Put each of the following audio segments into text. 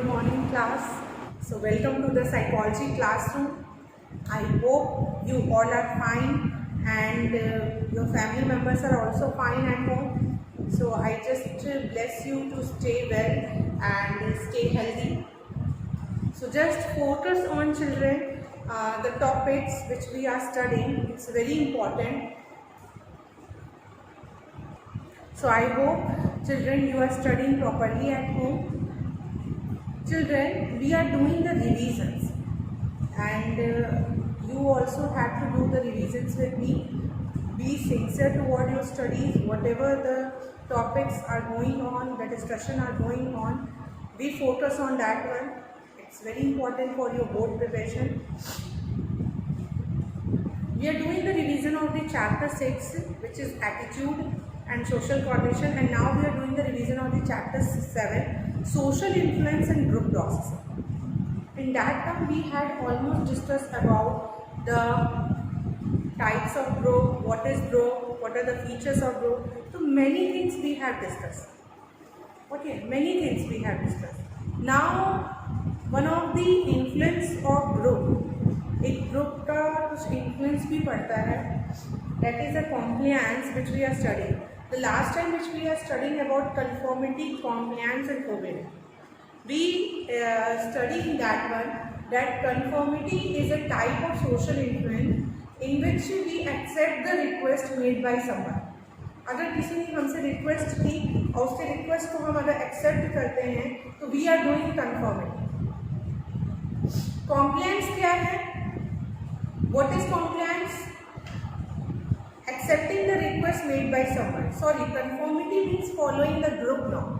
good morning class. So welcome to the psychology classroom. I hope you all are fine and your family members are also fine at home. So I just bless you to stay well and stay healthy. So just focus on children, the topics which we are studying. It's very important. So I hope children you are studying properly at home. Children, we are doing the revisions and you also have to do the revisions with me. Be sincere toward your studies, whatever the topics are going on, the discussion are going on, we focus on that one. It's very important for your board preparation. We are doing the revision of the chapter 6, which is attitude and social coordination, and now we are doing the revision of the chapter 7, social influence and group processing. In that term we had almost discussed about the types of group, what is group, what are the features of group. So many things we have discussed. Okay, many things we have discussed. Now one of the influence of group, एक group का कुछ influence भी पड़ता है, that is a compliance which we are studying. The last time which we are studying about conformity, compliance and obedience. We study in that one that conformity is a type of social influence in which we accept the request made by someone. अगर किसी ने हमसे request की और उसके request को हम अगर एक्सेप्ट करते हैं तो we are doing conformity. Compliance क्या है? What is compliance? Accepting the request made by someone. Sorry, conformity means following the group norm,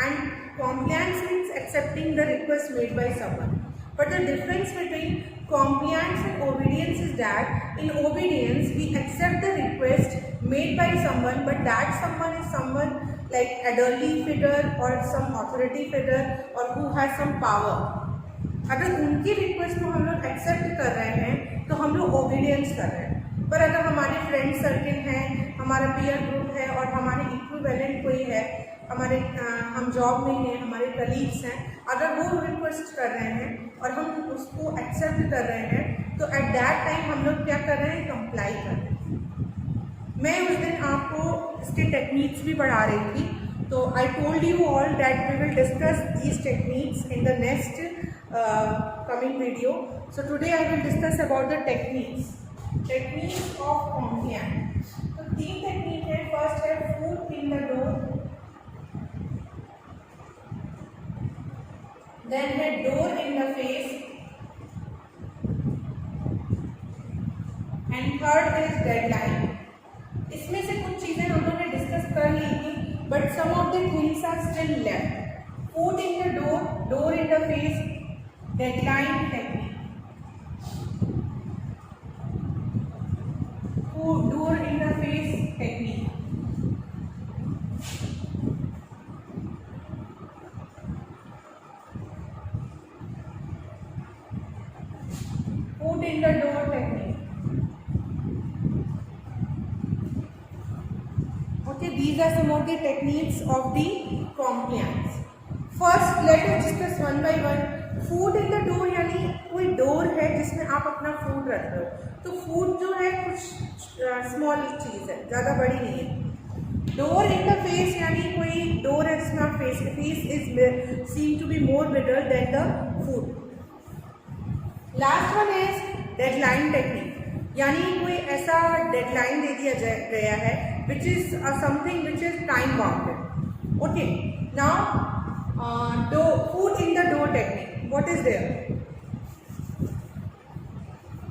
and compliance means accepting the request made by someone. But the difference between compliance and obedience is that in obedience we accept the request made by someone, but that someone is someone like elderly figure or some authority figure or who has some power. अगर उनकी request को हम लोग accept कर रहे हैं तो हम लोग ओबीडियंस कर रहे हैं. पर अगर हमारे फ्रेंड सर्किल हैं, हमारा पीयर ग्रुप है और हमारे इक्विवेलेंट कोई है, हमारे हम जॉब में हैं, हमारे कलीग्स हैं, अगर वो रिक्वेस्ट कर रहे हैं और हम उसको एक्सेप्ट कर रहे हैं तो एट दैट टाइम हम लोग क्या कर रहे हैं? कंप्लाई कर रहे हैं. मैं उस दिन आपको इसके टेक्निक्स भी पढ़ा रही थी. तो I told you all that we will discuss these techniques in the next coming video. So today I will discuss about the techniques of compliance. So तीन टेक्निक है. फर्स्ट है foot in the door, then है door in the face, and third is deadline. इसमें से कुछ चीजें हम लोग ने डिस्कस कर ली थी, but some of the things are still left. Foot in the door, door in the face, deadline technique. Door in the face technique. Foot in the door technique. Okay, these are some of the techniques of the compliance. First, let us discuss one by one. Food in the door यानी कोई door है जिसमें आप अपना food रख रहे हो. तो फूड जो है कुछ स्मॉल चीज़ है, ज़्यादा बड़ी नहीं है. डोर इन द फेस यानी कोई डोर है जिसमें आप face is seem to be more bigger than the foot. Last one is deadline technique, यानी कोई ऐसा डेडलाइन दे दिया गया है which is something which is time bounded. Okay, now foot in the door technique. What is there?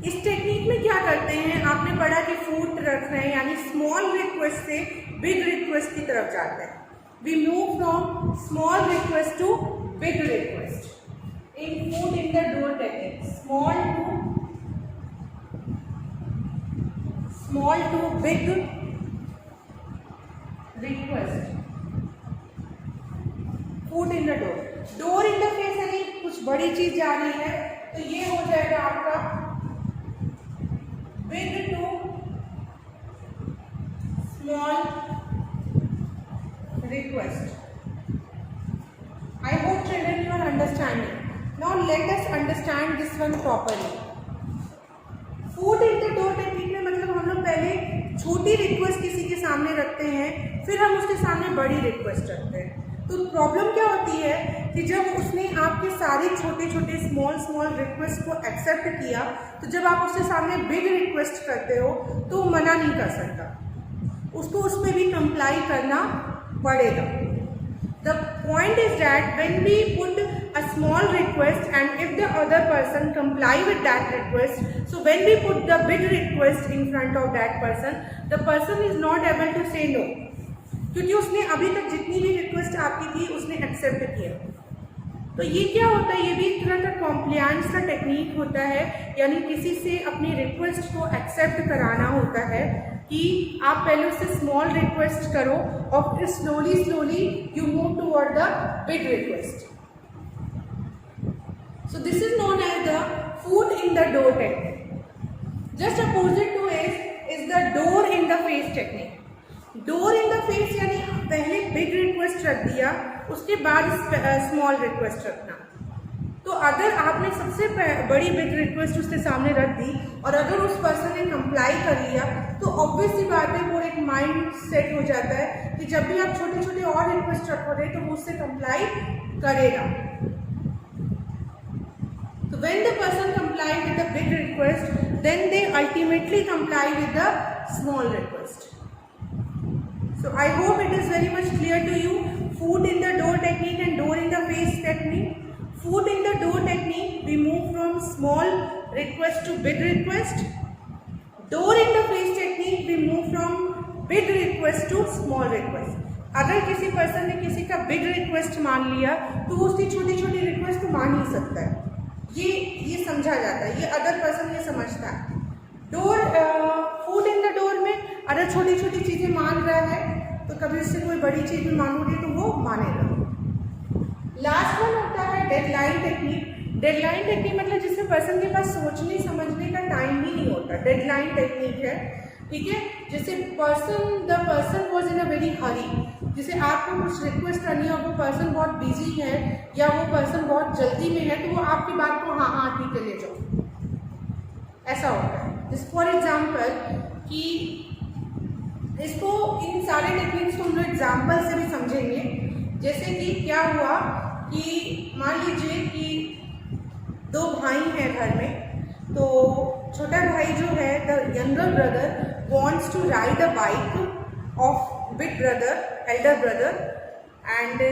इस technique में क्या करते हैं? आपने पढ़ा कि फूड रख रहे हैं यानी स्मॉल रिक्वेस्ट से बिग रिक्वेस्ट की तरफ जाते हैं. We move from small request to big request in foot in the door technique. Small to big request. Foot in the door. Door in the face यानी कुछ बड़ी चीज जा रही है तो ये हो जाएगा आपका big to small request. I hope children you are understanding. Now let us understand this one properly. Foot in the door technique में मतलब हम लोग पहले छोटी रिक्वेस्ट किसी के सामने रखते हैं, फिर हम उसके सामने बड़ी रिक्वेस्ट रखते हैं. तो प्रॉब्लम क्या होती है कि जब उसने आपके सारे छोटे छोटे स्मॉल रिक्वेस्ट को एक्सेप्ट किया, तो जब आप उसके सामने बिग रिक्वेस्ट करते हो तो वो मना नहीं कर सकता, उसको उसमें भी कंप्लाई करना पड़ेगा. The point is that when we put a small request and if the other person comply with that request, so when we put the big request in front of that person, the person is not able to say no, क्योंकि उसने अभी तक जितनी भी request आपकी थी उसने accept किया. तो ये क्या होता है, ये भी एक तरह का कॉम्प्लायंस का टेक्निक होता है, यानी किसी से अपनी रिक्वेस्ट को एक्सेप्ट कराना होता है कि आप पहले उससे स्मॉल रिक्वेस्ट करो और फिर slowly you move toward the big request. So this is known as the foot in the door technique. Just opposite to it is the door in the face technique. Door in the face यानी पहले big request रख दिया, उसके बाद small request रखना. तो अगर आपने सबसे बड़ी big request उसके सामने रख दी और अगर उस पर्सन ने comply कर लिया, तो obvious सी बात है वो एक माइंड सेट हो जाता है कि जब भी आप छोटे छोटे और रिक्वेस्ट रखोगे तो वो उससे comply करेगा. So when the person comply with the big request, then they ultimately comply with the small request. So I hope it is very much clear to you. Foot in the door technique and door in the face technique. Foot in the door technique, we move from small request to big request. Door in the face technique, we move from big request to small request. अगर किसी person ने किसी का big request मान लिया तो उसकी छोटी छोटी रिक्वेस्ट तो मान ही सकता है, ये समझा जाता है, ये अदर पर्सन ये समझता है. Door foot in the door में अगर छोटी छोटी चीज़ें मान रहा है तो कभी उससे कोई बड़ी चीज़ भी मांगोगे तो वो मानेगा. लास्ट वन होता है डेडलाइन टेक्निक. डेडलाइन टेक्निक मतलब जिसमें पर्सन के पास सोचने समझने का टाइम ही नहीं होता, डेडलाइन टेक्निक है. ठीक है, जैसे the person was in a very hurry, जैसे आपको कुछ रिक्वेस्ट करनी है और वो पर्सन बहुत बिजी है या वो पर्सन बहुत जल्दी में है, तो वो आपकी बात को हाँ ठीक है ले जाओ, ऐसा होता है. जैसे फॉर एग्जाम्पल कि इसको इन सारे टेक्निक्स को हम लोग एग्जाम्पल से भी समझेंगे. जैसे कि क्या हुआ कि मान लीजिए कि दो भाई हैं घर में, तो छोटा भाई जो है the younger brother wants to ride a bike of big brother, elder brother, and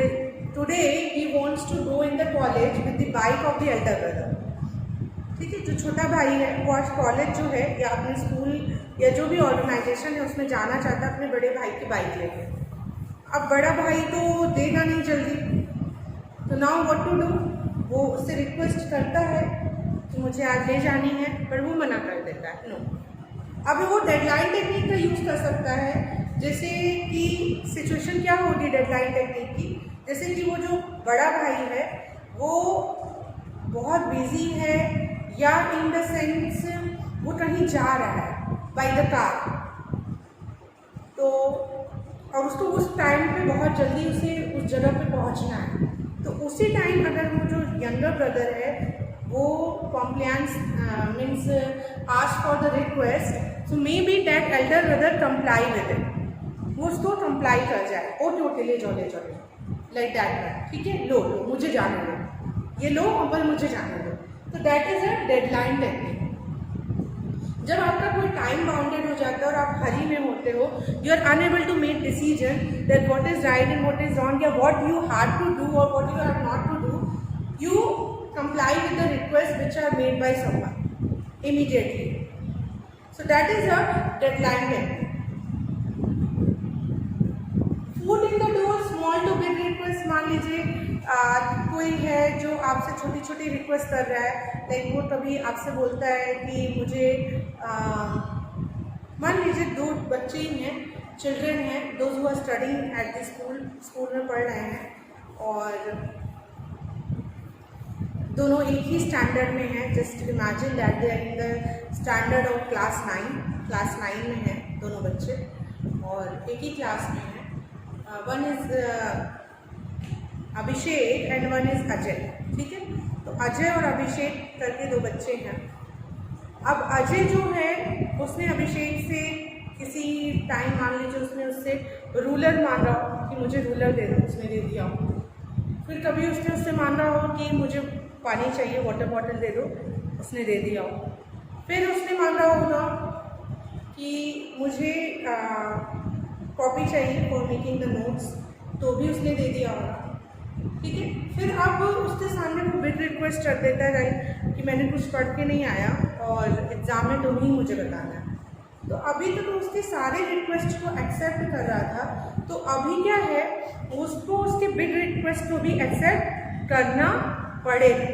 today he wants to go in the college with the bike of the elder brother. ठीक है, जो छोटा भाई है वो आज कॉलेज जो है या अपने स्कूल या जो भी ऑर्गेनाइजेशन है उसमें जाना चाहता है अपने बड़े भाई की बाइक लेके. अब बड़ा भाई तो देगा नहीं जल्दी, तो नाउ व्हाट टू डू, वो उससे रिक्वेस्ट करता है कि मुझे आज ले जानी है, पर वो मना कर देता है, नो. अब वो डेडलाइन टेक्निक का यूज़ कर सकता है. जैसे कि सिचुएशन क्या होगी डेडलाइन टेक्निक की, जैसे कि वो जो बड़ा भाई है वो बहुत बिजी है या इन द सेंस वो कहीं जा रहा है बाय द कार, तो और उसको उस टाइम पे बहुत जल्दी उसे उस जगह पे पहुंचना है. तो उसी टाइम अगर वो जो यंगर ब्रदर है वो compliance means ask for the request, so maybe that elder brother comply with it, वो उसको comply कर जाए, ओ ले जाओ like that, ठीक है, लो मुझे जाने दो, ये लो पर मुझे जाने दो. तो that is a deadline technique. जब आपका कोई टाइम बाउंडेड हो जाता है और आप हरी में होते हो, you are unable to make decision that what is right and what is wrong, या what you have to do और what you have not to do, you comply with the requests which are made by someone immediately. So that is a deadline technique. Foot in the door, small to big request. मान लीजिए कोई है जो आपसे छोटी छोटी request कर रहा है, लाइक वो कभी आपसे बोलता है कि मुझे मान लीजिए दो बच्चे ही हैं, चिल्ड्रन हैं, those who are studying at the school में पढ़ रहे हैं और दोनों एक ही स्टैंडर्ड में हैं. Just imagine that they are in the standard of class 9 में हैं दोनों बच्चे और एक ही क्लास में हैं. One is Abhishek and one is Ajay. ठीक अजय और अभिषेक करके 2 बच्चे हैं। अब अजय जो है उसने अभिषेक से किसी टाइम मान लीजिए उसने उससे रूलर मांगा कि मुझे रूलर दे दो, उसने दे दिया। फिर कभी उसने उससे मांगा हो कि मुझे पानी चाहिए, वाटर बॉटल दे दो, उसने दे दिया हो। फिर उसने मांगा होगा कि मुझे कॉपी चाहिए फॉर मेकिंग द नोट्स, तो भी उसने दे दिया होगा। ठीक है, फिर अब उसके सामने वो बिग रिक्वेस्ट कर देता है राइट कि मैंने कुछ पढ़ के नहीं आया और एग्ज़ाम में तुम ही मुझे बताना है। तो अभी तक तो उसके सारे रिक्वेस्ट को एक्सेप्ट कर रहा था, तो अभी क्या है, उसको उसके बिग रिक्वेस्ट को भी एक्सेप्ट करना पड़ेगा।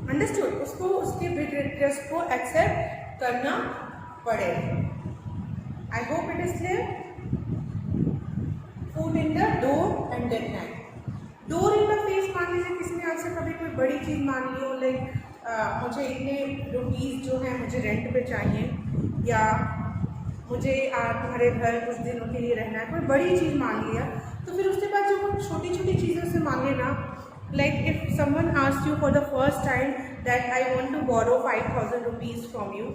अंडरस्टूड? उसको उसके बिग रिक्वेस्ट को एक्सेप्ट करना पड़ेगा। I hope it is clear. Food in the door and dead night. Door in the face, मान लीजिए किसी ने आपसे कभी कोई बड़ी चीज़ मांग ली हो, लाइक मुझे इतने रुपीज़ जो है मुझे रेंट पे चाहिए, या मुझे तुम्हारे घर कुछ दिनों के लिए रहना है, कोई बड़ी चीज़ मांग लिया। तो फिर उसके बाद जो वो छोटी छोटी चीज़ों से मांगे ना, like if someone asked you for the first time that I want to borrow 5,000 rupees from you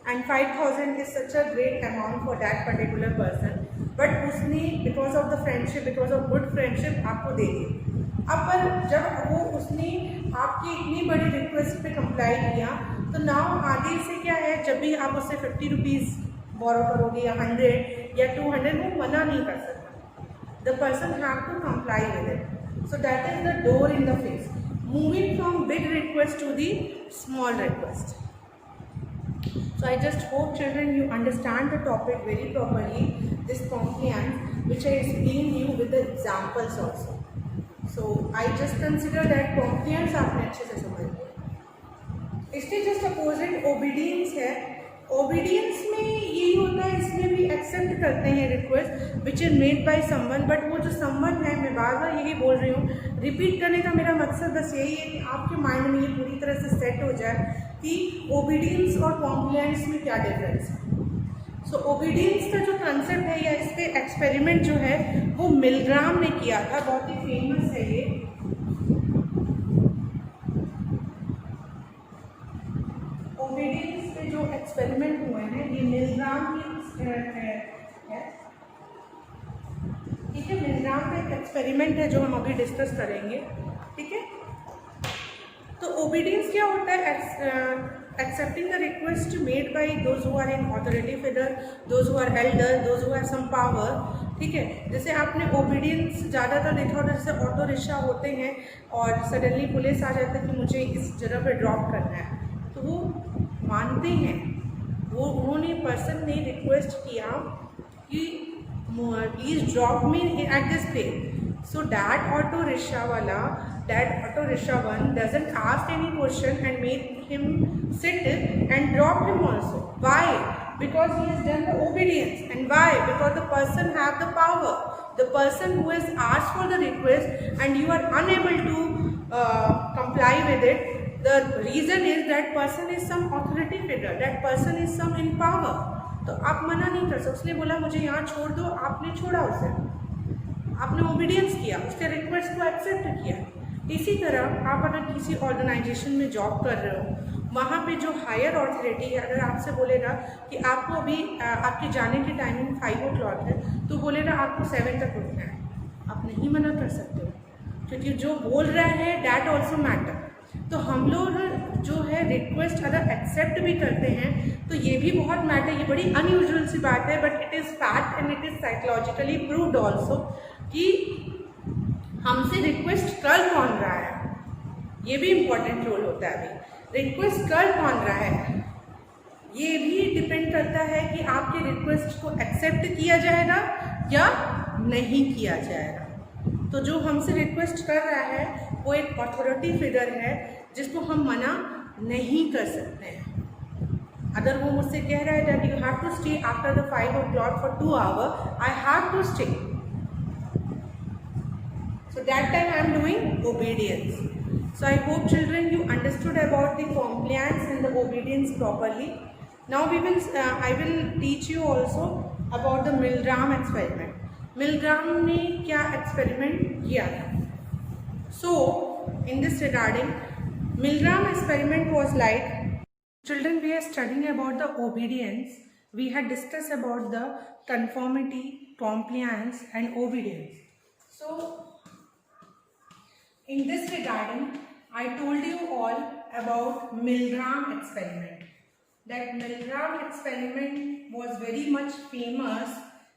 and 5,000 is such a great amount for that particular person, but उसने because of the friendship, because of good friendship आपको दे दी। अब पर जब वो उसने आपकी इतनी बड़ी रिक्वेस्ट पे कंप्लाई किया, तो नाउ आगे से क्या है, जब भी आप उससे 50 रुपीज़ बोरो करोगे या 100 या 200, वो मना नहीं कर सकता। The person have to comply with it. So that is the door in the face, moving from big request to the small request. So I just hope children you understand the topic very properly, this compliance which I explained you with the examples also. So I just consider that compliance आपने अच्छे से समझ लिया। इसके just opposite obedience है। Obedience में यही होता है, इसमें भी एक्सेप्ट करते हैं request which is made by someone, but वो जो समवन है, मैं बार बार यही बोल रही हूँ, रिपीट करने का मेरा मकसद बस यही है कि आपके माइंड में ये पूरी तरह से सेट हो जाए कि ओबीडियंस और कॉम्प्लायंस में क्या डिफरेंस है। सो ओबीडियंस का जो कंसेप्ट है या इस पे एक्सपेरिमेंट जो है वो मिलग्राम ने किया था, बहुत ही फेमस है ये। ओबीडियंस पे जो एक्सपेरिमेंट हुए हैं ये मिलग्राम की है, ठीक है। मिलग्राम का एक एक्सपेरिमेंट है जो हम अभी डिस्कस करेंगे, ठीक है। तो ओबीडियंस क्या होता है, accepting the request made by those who are in authority figure, those who are elder, those who have some power, ठीक है। जैसे आपने ओबीडियंस ज़्यादातर देखा होता है, जैसे ऑटो रिक्शा होते हैं और सडनली पुलिस आ जाता है कि मुझे इस जगह पे ड्रॉप करना है, तो वो मानते हैं, वो उन्होंने पर्सन ने रिक्वेस्ट किया कि please drop me at this place. So that auto rickshaw वाला, that auto rickshaw one doesn't ask any question and made him sit and drop him also. Why? Because he has done the obedience. And why? Because the person have the power. The person who has asked for the request and you are unable to comply with it, the reason is that person is some authority figure, that person is some in power. तो आप मना नहीं कर सकते। उसने बोला मुझे यहाँ छोड़ दो, आपने छोड़ा उसे, आपने ओबीडियंस किया, उसके रिक्वेस्ट को एक्सेप्ट किया। इसी तरह आप अगर किसी ऑर्गेनाइजेशन में जॉब कर रहे हो, वहाँ पे जो हायर अथॉरिटी है अगर आपसे बोलेगा कि आपको अभी आपके जाने की टाइमिंग 5 o'clock है, तो बोलेगा आपको 7 तक उठना है, आप नहीं मना कर सकते हो, क्योंकि जो बोल रहा है डैट ऑल्सो मैटर। तो हम लोग जो है रिक्वेस्ट अगर एक्सेप्ट भी करते हैं तो ये भी बहुत मैटर, ये बड़ी अनयूजुअल सी बात है, but it is fact and it is psychologically proved also कि हमसे रिक्वेस्ट कर कौन रहा है, ये भी इम्पोर्टेंट रोल होता है। अभी रिक्वेस्ट कर कौन रहा है ये भी डिपेंड करता है कि आपके रिक्वेस्ट को एक्सेप्ट किया जाएगा या नहीं किया जाएगा। तो जो हमसे रिक्वेस्ट कर रहा है वो एक अथॉरिटी फिगर है जिसको हम मना नहीं कर सकते हैं। अगर वो मुझसे कह रहा है that you have to stay after the 5 o'clock for 2 hours, I have to stay. So that time I am doing obedience. So I hope children you understood about the compliance and the obedience properly. Now I will teach you also about the Milgram experiment. Milgram ने क्या experiment किया था? So in this regarding, Milgram experiment was like, children, we are studying about the obedience. We had discussed about the conformity, compliance and obedience. So in this regarding, I told you all about Milgram experiment. That Milgram experiment was very much famous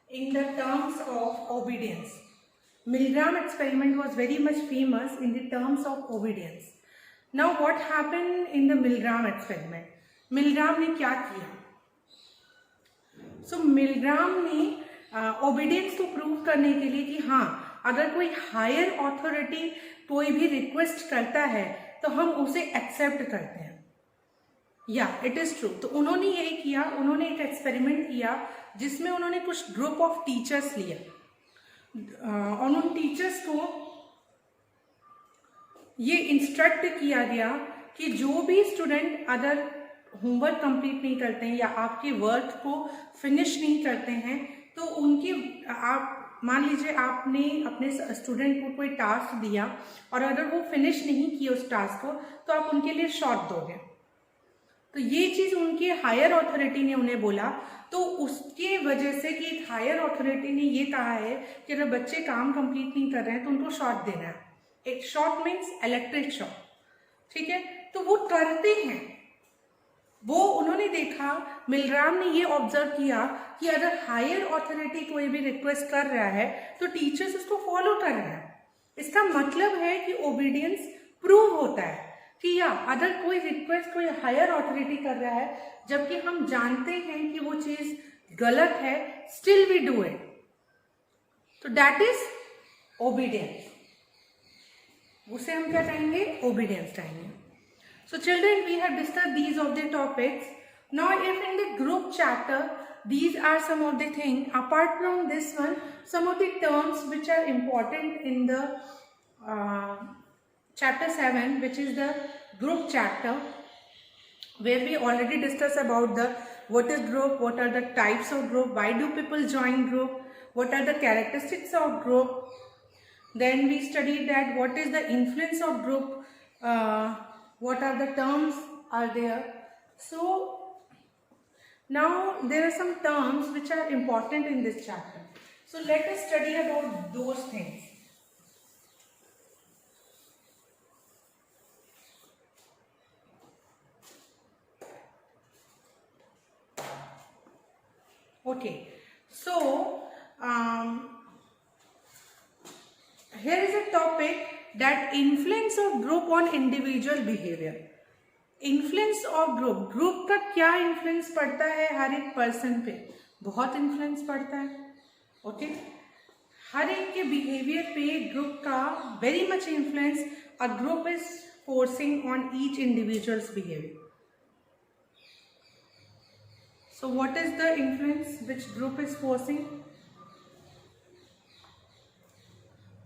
in the terms of obedience. Milgram experiment was very much famous in the terms of obedience. Now what happened in the Milgram experiment? Milgram ने क्या किया? So Milgram ने obedience को prove करने के लिए कि हाँ, अगर कोई हायर अथॉरिटी कोई भी रिक्वेस्ट करता है तो हम उसे एक्सेप्ट करते हैं, या इट इज ट्रू. तो उन्होंने यही किया, उन्होंने एक एक्सपेरिमेंट किया जिसमें उन्होंने कुछ ग्रुप ऑफ टीचर्स लिए और उन टीचर्स को ये इंस्ट्रक्ट किया गया कि जो भी स्टूडेंट अगर होमवर्क कंप्लीट नहीं करते हैं या आपके वर्क को फिनिश नहीं करते हैं तो उनकी, आप मान लीजिए आपने अपने स्टूडेंट को कोई टास्क दिया और अगर वो फिनिश नहीं किए उस टास्क को तो आप उनके लिए शॉर्ट दोगे. तो ये चीज उनकी हायर अथॉरिटी ने उन्हें बोला. तो उसके वजह से कि हायर अथॉरिटी ने ये कहा है कि अगर बच्चे काम कंप्लीट नहीं कर रहे हैं तो उनको शॉर्ट देना है. एक शॉर्ट मीन्स इलेक्ट्रिक शॉक, ठीक है. तो वो करते हैं. वो उन्होंने देखा, मिलग्राम ने ये ऑब्जर्व किया कि अगर हायर अथॉरिटी कोई भी रिक्वेस्ट कर रहा है तो टीचर्स उसको फॉलो कर रहे हैं. इसका मतलब है कि ओबीडियंस प्रूव होता है कि या अगर कोई रिक्वेस्ट कोई हायर अथॉरिटी कर रहा है जबकि हम जानते हैं कि वो चीज गलत है, स्टिल वी डू इट, तो दैट इज ओबीडियंस. उसे हम क्या कहेंगे? ओबीडियंस कहेंगे. So children, we have discussed these of the topics. Now if in the group chapter, these are some of the things. Apart from this one, some of the terms which are important in the chapter 7, which is the group chapter, where we already discussed about the what is group, what are the types of group, why do people join group, what are the characteristics of group. Then we studied that what is the influence of group, what are the terms are there. So now there are some terms which are important in this chapter. So let us study about those things. Okay, so here is a topic that influence of group on individual behavior. Influence of group, group का क्या influence पड़ता है हर एक person पे? बहुत influence पड़ता है. Okay, हर एक के बिहेवियर पे ग्रुप का very much influence. A group is forcing on each individuals behaviour. So what is the influence which group is forcing?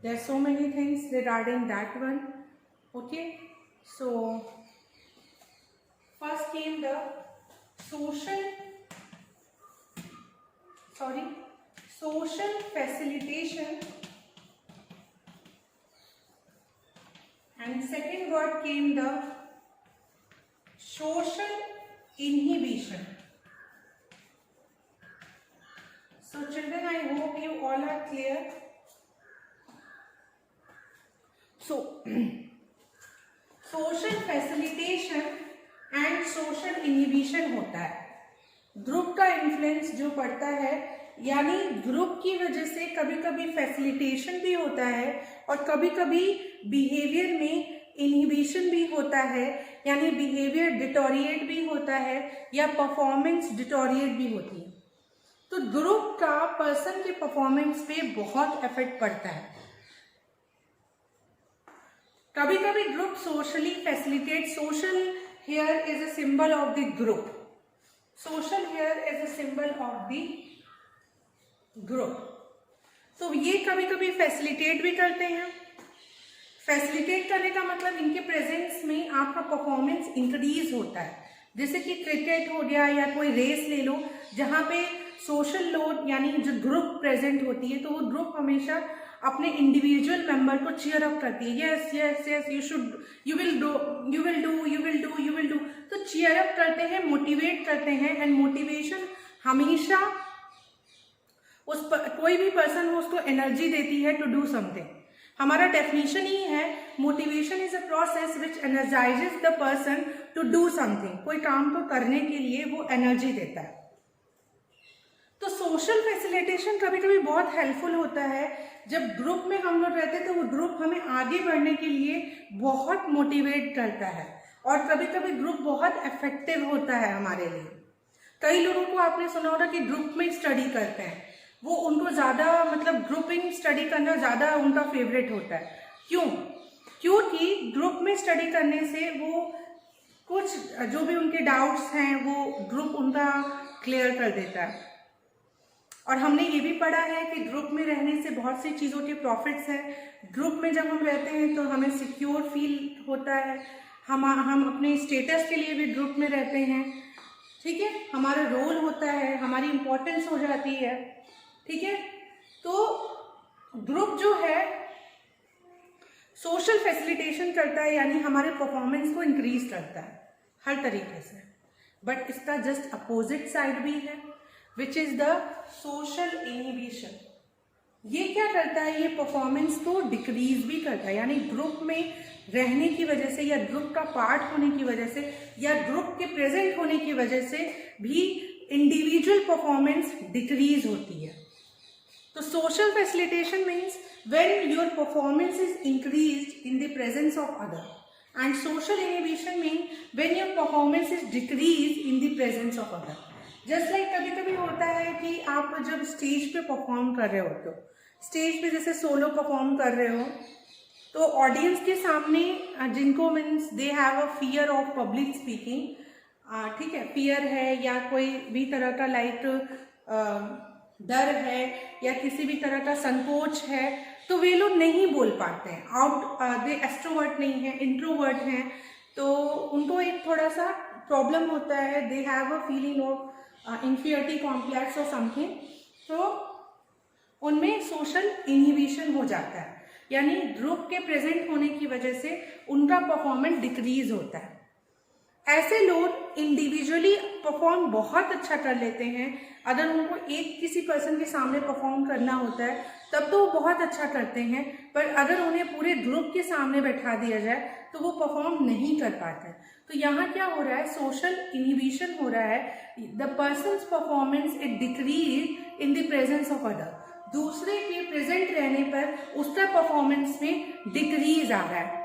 There are so many things regarding that one. Okay, so first came the social facilitation, and second word came the social inhibition. So children, I hope you all are clear. So social facilitation and social inhibition होता है. Group का influence जो पड़ता है, यानी group की वजह से कभी कभी फैसिलिटेशन भी होता है और कभी कभी बिहेवियर में इनहिबिशन भी होता है, यानी बिहेवियर डिटोरिएट भी होता है या परफॉर्मेंस डिटोरिएट भी होती है. तो ग्रुप का पर्सन के परफॉर्मेंस पे बहुत इफेक्ट पड़ता है. कभी कभी group socially facilitate. Social here is a symbol of the group. Social here is a symbol of the group. तो ये कभी कभी फैसिलिटेट भी करते हैं. फैसिलिटेट करने का मतलब इनके प्रेजेंस में आपका परफॉर्मेंस इंक्रीज होता है. जैसे कि क्रिकेट हो गया या कोई रेस ले लो, जहाँ पे सोशल लोड यानी जो ग्रुप प्रेजेंट होती है तो वो ग्रुप हमेशा अपने इंडिविजुअल मेंबर को चीयर अप करती है, yes yes yes you should, you will do, you will do, you will do, you will do. तो चीयर अप करते हैं, मोटिवेट करते हैं। एंड मोटिवेशन हमेशा कोई भी पर्सन हो उसको एनर्जी देती है टू डू समथिंग। हमारा डेफिनेशन ही है, motivation is a process which energises the person to do something. कोई काम को करने के लिए वो एनर्जी देता है। तो सोशल फैसिलिटेशन कभी कभी बहुत हेल्पफुल होता है। जब ग्रुप में हम लोग रहते हैं तो वो ग्रुप हमें आगे बढ़ने के लिए बहुत मोटिवेट करता है, और कभी कभी ग्रुप बहुत इफेक्टिव होता है हमारे लिए। कई लोगों को आपने सुना होगा कि ग्रुप में स्टडी करते हैं, वो उनको ज़्यादा मतलब ग्रुपिंग स्टडी करना ज़्यादा उनका फेवरेट होता है। क्यों? क्योंकि ग्रुप में स्टडी करने से वो कुछ जो भी उनके डाउट्स हैं वो ग्रुप उनका क्लियर कर देता है। और हमने ये भी पढ़ा है कि ग्रुप में रहने से बहुत सी चीज़ों के प्रॉफिट्स हैं। ग्रुप में जब हम रहते हैं तो हमें सिक्योर फील होता है। हम अपने स्टेटस के लिए भी ग्रुप में रहते हैं, ठीक है, हमारा रोल होता है, हमारी इम्पोर्टेंस हो जाती है, ठीक है। तो ग्रुप जो है सोशल फैसिलिटेशन करता है, यानी हमारे परफॉर्मेंस को इंक्रीज करता है हर तरीके से। बट इसका जस्ट अपोजिट साइड भी है, which is the social inhibition. ये क्या करता है? ये परफॉर्मेंस को डिक्रीज भी करता है, यानी ग्रुप में रहने की वजह से या ग्रुप का पार्ट होने की वजह से या ग्रुप के प्रेजेंट होने की वजह से भी इंडिविजुअल परफॉर्मेंस डिक्रीज होती है। तो social facilitation means when your performance is increased in the presence of other, and social inhibition means when your performance is decreased in the presence of other. Just like कभी कभी होता है कि आप जब स्टेज पे परफॉर्म कर रहे होते हो, स्टेज पे जैसे सोलो परफॉर्म कर रहे हो, तो ऑडियंस के सामने जिनको means they have a fear of public speaking, ठीक है, फियर है या कोई भी तरह का लाइक डर है या किसी भी तरह का संकोच है, तो वे लोग नहीं बोल पाते हैं। दे एक्सट्रोवर्ट नहीं है, इंट्रोवर्ट हैं, तो उनको एक थोड़ा सा प्रॉब्लम होता है। They have a feeling of inferiority complex और समथिंग, तो उनमें सोशल इनहिबिशन हो जाता है, यानी ग्रुप के प्रेजेंट होने की वजह से उनका परफॉर्मेंस डिक्रीज होता है। ऐसे लोग इंडिविजुअली परफॉर्म बहुत अच्छा कर लेते हैं। अगर उनको एक किसी पर्सन के सामने परफॉर्म करना होता है तब तो वो बहुत अच्छा करते हैं, पर अगर उन्हें पूरे ग्रुप के सामने बैठा दिया जाए तो वो परफॉर्म नहीं कर पाते। तो यहाँ क्या हो रहा है? सोशल इनहिबिशन हो रहा है। The persons performance it decrease in the presence of other. दूसरे के प्रेजेंट रहने पर उसका परफॉर्मेंस में डिक्रीज आ रहा है।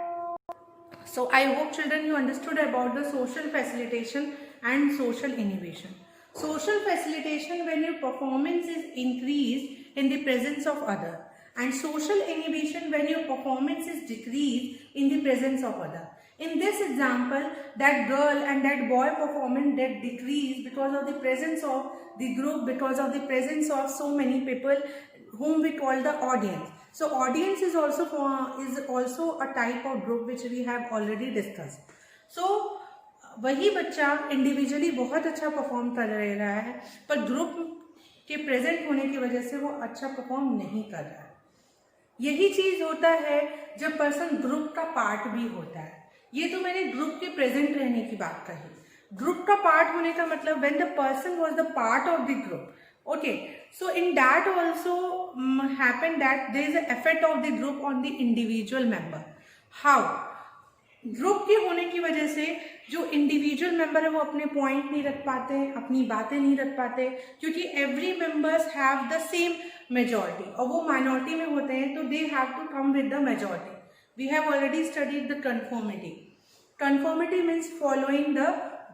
So I hope children you understood about the social facilitation and social inhibition. Social facilitation when your performance is increased in the presence of other, and social inhibition when your performance is decreased in the presence of other. In this example, that girl and that boy performance that decreased because of the presence of the group, because of the presence of so many people whom we call the audience. So audience is also a type of group which we have already discussed. So वही बच्चा individually बहुत अच्छा perform कर रहा है, पर group के present होने की वजह से वो अच्छा परफॉर्म नहीं कर रहा है। यही चीज होता है जब पर्सन ग्रुप का पार्ट भी होता है। ये तो मैंने ग्रुप के प्रेजेंट रहने की बात कही। ग्रुप का पार्ट होने का मतलब when the person was the part of the group. Okay, so in that also happened that there is an effect of the group on the individual member. How? Group के होने की वजह से जो इंडिविजुअल मेंबर है वो अपने point नहीं रख पाते, अपनी बातें नहीं रख पाते, क्योंकि every members have the same majority और वो माइनॉरिटी में होते हैं, तो they have to come with the majority. We have already studied the conformity. Conformity means following the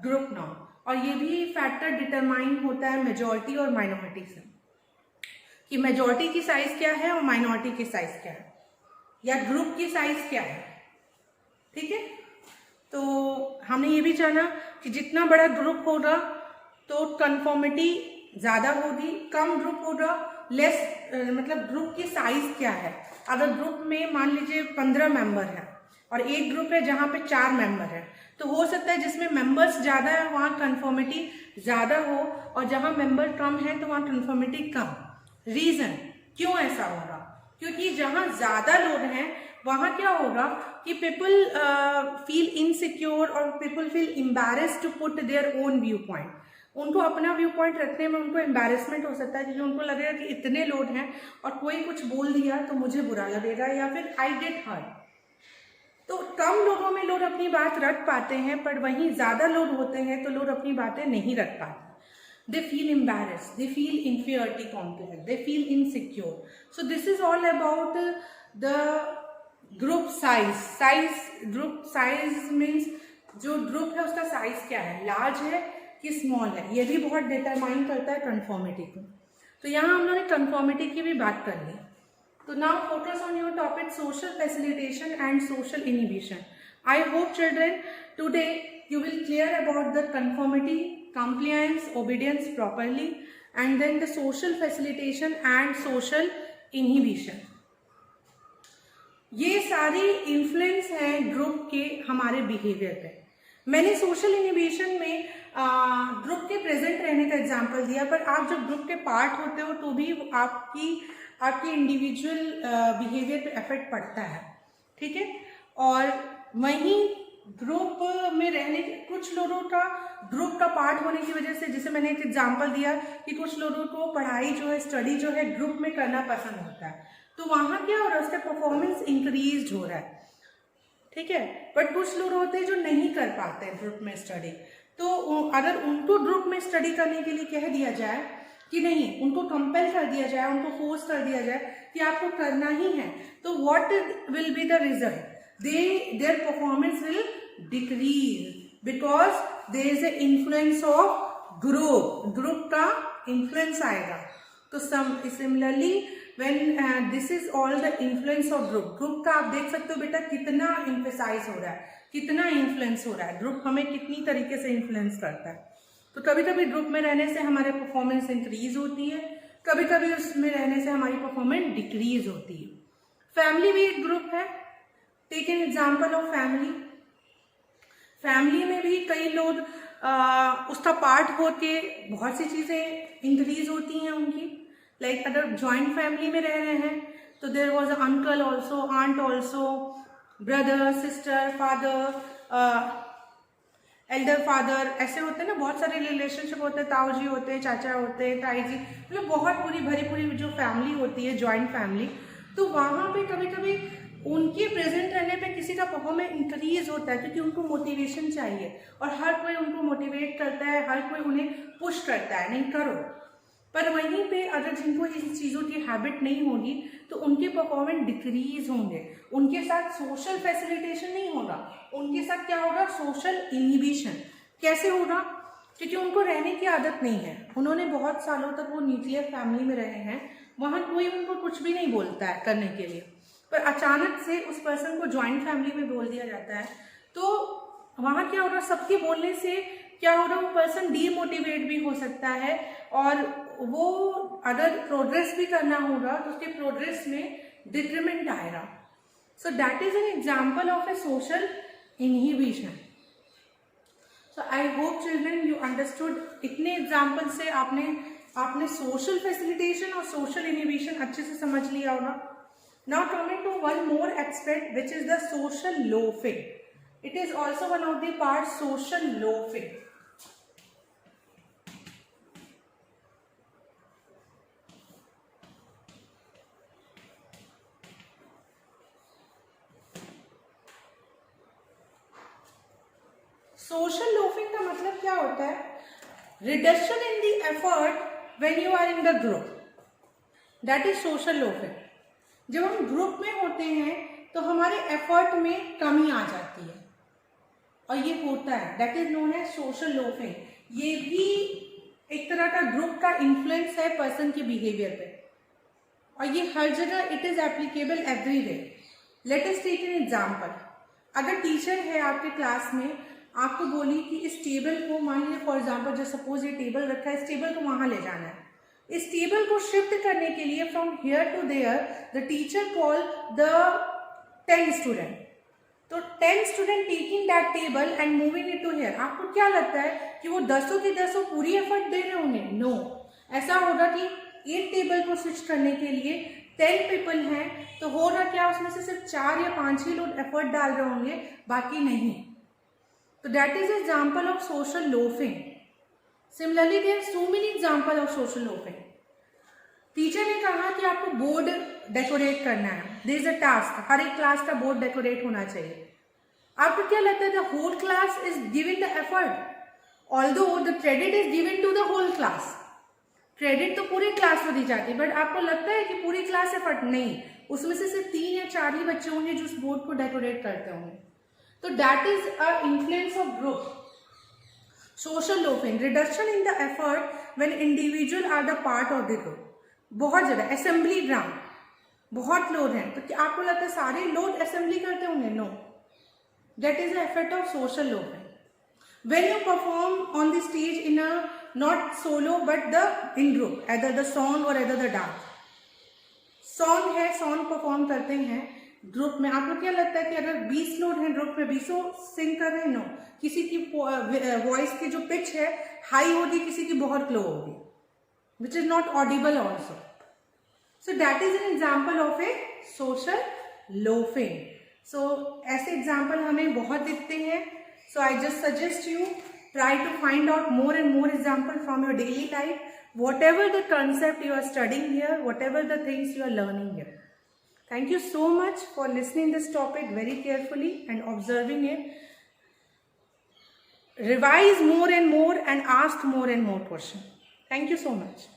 group norm, और ये भी फैक्टर डिटरमाइन होता है मेजॉरिटी और माइनॉरिटी से, कि मेजॉरिटी की साइज क्या है और माइनॉरिटी की साइज क्या है, या ग्रुप की साइज क्या है। ठीक है, तो हमने ये भी जाना कि जितना बड़ा ग्रुप होगा तो कन्फॉर्मिटी ज़्यादा होगी, कम ग्रुप होगा लेस, मतलब ग्रुप की साइज क्या है। अगर ग्रुप में मान लीजिए 15 मेंबर हैं और एक ग्रुप है जहाँ पे 4 मेंबर हैं, तो हो सकता है जिसमें मेंबर्स ज़्यादा है वहाँ कन्फॉर्मिटी ज़्यादा हो, और जहाँ मेंबर कम है तो वहाँ कन्फॉर्मिटी कम। रीज़न क्यों ऐसा होगा? क्योंकि जहाँ ज़्यादा लोग हैं वहाँ क्या होगा कि पीपल फील इनसिक्योर और people feel embarrassed to put their own view point. उनको अपना व्यू पॉइंट रखने में उनको एम्बैरेसमेंट हो सकता है, क्योंकि उनको लगेगा कि इतने लोग हैं और कोई कुछ बोल दिया तो मुझे बुरा लगेगा या फिर आई गेट हर्ट। तो कम लोगों में लोग अपनी बात रख पाते हैं, पर वहीं ज़्यादा लोग होते हैं तो लोग अपनी बातें नहीं रख पाते। They feel embarrassed, they feel inferiority complex, they feel insecure. So this is all about the group size. Group size means जो group है उसका size क्या है, large है कि small है, ये भी बहुत determine करता है conformity को। तो यहाँ हम लोगों ने conformity की भी बात कर ली। तो now focus on your topic social facilitation and social inhibition. I hope children today you will clear about the conformity, compliance, obedience properly, and then the social facilitation and social inhibition. ये सारी influence हैं group के हमारे behaviour पे। मैंने social inhibition में group के present रहने का एग्जांपल दिया, पर आप जब ग्रुप के पार्ट होते हो तो भी आपकी इंडिविजुअल बिहेवियर पे इफेक्ट पड़ता है, ठीक है। और वहीं ग्रुप में रहने कुछ लोगों का ग्रुप का पार्ट होने की वजह से, जैसे मैंने एक एग्जांपल दिया कि कुछ लोगों को पढ़ाई जो है, स्टडी जो है ग्रुप में करना पसंद होता है, तो वहाँ क्या हो रहा है, उसका परफॉर्मेंस इंक्रीज हो रहा है, ठीक है। बट कुछ लोग होते हैं जो नहीं कर पाते हैं ग्रुप में स्टडी, तो अगर उनको ग्रुप में स्टडी करने के लिए कह दिया जाए कि नहीं, उनको कंपेल कर दिया जाए, उनको फोर्स कर दिया जाए कि आपको करना ही है, तो what will be the result, their performance will decrease because there is a influence of group का influence आएगा। तो similarly when this is all the influence of group का आप देख सकते हो बेटा कितना emphasize हो रहा है, कितना influence हो रहा है, ग्रुप हमें कितनी तरीके से influence करता है। तो कभी कभी ग्रुप में रहने से हमारे परफॉर्मेंस इंक्रीज होती है, कभी कभी उसमें रहने से हमारी परफॉर्मेंस डिक्रीज होती है। फैमिली भी एक ग्रुप है। Take an example of family. Family में भी कई लोग उसका पार्ट होके बहुत सी चीज़ें इंक्रीज होती हैं उनकी। लाइक अगर जॉइंट फैमिली में रह रहे हैं तो there was a uncle also, aunt also, brother, sister, father, elder father, ऐसे होते हैं ना, बहुत सारे रिलेशनशिप होते हैं, ताऊ जी होते हैं, चाचा होते हैं, ताई जी, मतलब बहुत भरी पूरी जो फैमिली होती है, जॉइंट फैमिली। तो वहाँ पे कभी कभी उनके प्रेजेंट रहने पे किसी का परफॉर्मेंस इंक्रीज होता है, क्योंकि उनको मोटिवेशन चाहिए और हर कोई उनको मोटिवेट करता है, हर कोई उन्हें पुश करता है, नहीं करो। पर वहीं पे अगर जिनको इन चीज़ों की हैबिट नहीं होगी तो उनके परफॉर्मेंस डिक्रीज होंगे, उनके साथ सोशल फैसिलिटेशन नहीं होगा, उनके साथ क्या होगा, सोशल इनहिबिशन। कैसे होगा, क्योंकि उनको रहने की आदत नहीं है, उन्होंने बहुत सालों तक वो न्यूक्लियर फैमिली में रहे हैं, वहाँ कोई उनको कुछ भी नहीं बोलता है करने के लिए, पर अचानक से उस पर्सन को जॉइंट फैमिली में बोल दिया जाता है, तो वहाँ क्या हो रहा है, सबके बोलने से क्या हो रहा है, वो पर्सन डीमोटिवेट भी हो सकता है और वो अगर प्रोग्रेस भी करना होगा तो उसके प्रोग्रेस में डिक्रीमेंट आएगा। सो that is an example of a social inhibition. So I hope children you understood. इतने एग्जाम्पल से आपने सोशल फैसिलिटेशन और सोशल इनहिबिशन अच्छे से समझ लिया होगा। Now coming to one more aspect, which is the social loafing. It is also one of the parts, social loafing. Social loafing का मतलब क्या होता है? Reduction in the effort when you are in the group. That is social loafing. जब हम group में होते हैं तो हमारे एफर्ट में कमी आ जाती है और ये होता है, that is known as social loafing. ये भी एक तरह का ग्रुप का इन्फ्लुएंस है पर्सन के बिहेवियर पे और ये हर जगह it is applicable everywhere. Let us take an example. अगर टीचर है आपके क्लास में, आपको बोली कि इस टेबल को, मान लीजिए फॉर एग्जाम्पल जो सपोज ये टेबल रखा है, इस टेबल को वहाँ ले जाना है। इस टेबल को शिफ्ट करने के लिए from here to there the teacher call the 10 student. तो 10 student taking that table and moving it to here. आपको क्या लगता है कि वो 10 के 10 पूरी एफर्ट दे रहे होंगे? नो, ऐसा होगा कि एक टेबल को स्विच करने के लिए 10 पीपल हैं तो हो रहा क्या, उसमें से सिर्फ 4 या 5 ही लोग एफर्ट डाल रहे होंगे, बाकी नहीं. तो that is example of social loafing. Similarly there are so many example of social loafing. Teacher ने कहा कि आपको बोर्ड डेकोरेट करना है, देयर इज अ टास्क, हर एक क्लास का बोर्ड डेकोरेट होना चाहिए. आपको क्या लगता है, the whole class is giving the effort, although the credit is given to the whole class. Credit तो पूरी क्लास को दी जाती है, बट आपको लगता है कि पूरी क्लास एफर्ट, नहीं, उसमें से सिर्फ 3 या 4 ही बच्चे होंगे जो उस बोर्ड को डेकोरेट करते होंगे. तो that is a influence of group. Social loafing, reduction in the effort when individual are the part of the group. बहुत ज्यादा असेंबली ग्राउंड, बहुत लोग हैं, तो क्या आपको लगता है सारे लोग असेंबली करते होंगे? No, that is the effect of social loafing. When you perform on the stage in a not solo but the in group, either the song or either the dance. Song है, song perform करते हैं group में, आपको क्या लगता है कि अगर 20 लोग हैं ग्रुप में, 20 सिंग कर रहे हैं? नो, किसी की वॉइस की जो पिच है हाई होगी, किसी की बहुत लो होगी, which is not audible also. So that is an example of a social loafing. So ऐसे एग्जाम्पल हमें बहुत दिखते हैं. So I just suggest you try to find out more and more example from your daily life, whatever the concept you are studying here, whatever the things you are learning here. Thank you so much for listening this topic very carefully and observing it. Revise more and more and ask more and more questions. Thank you so much.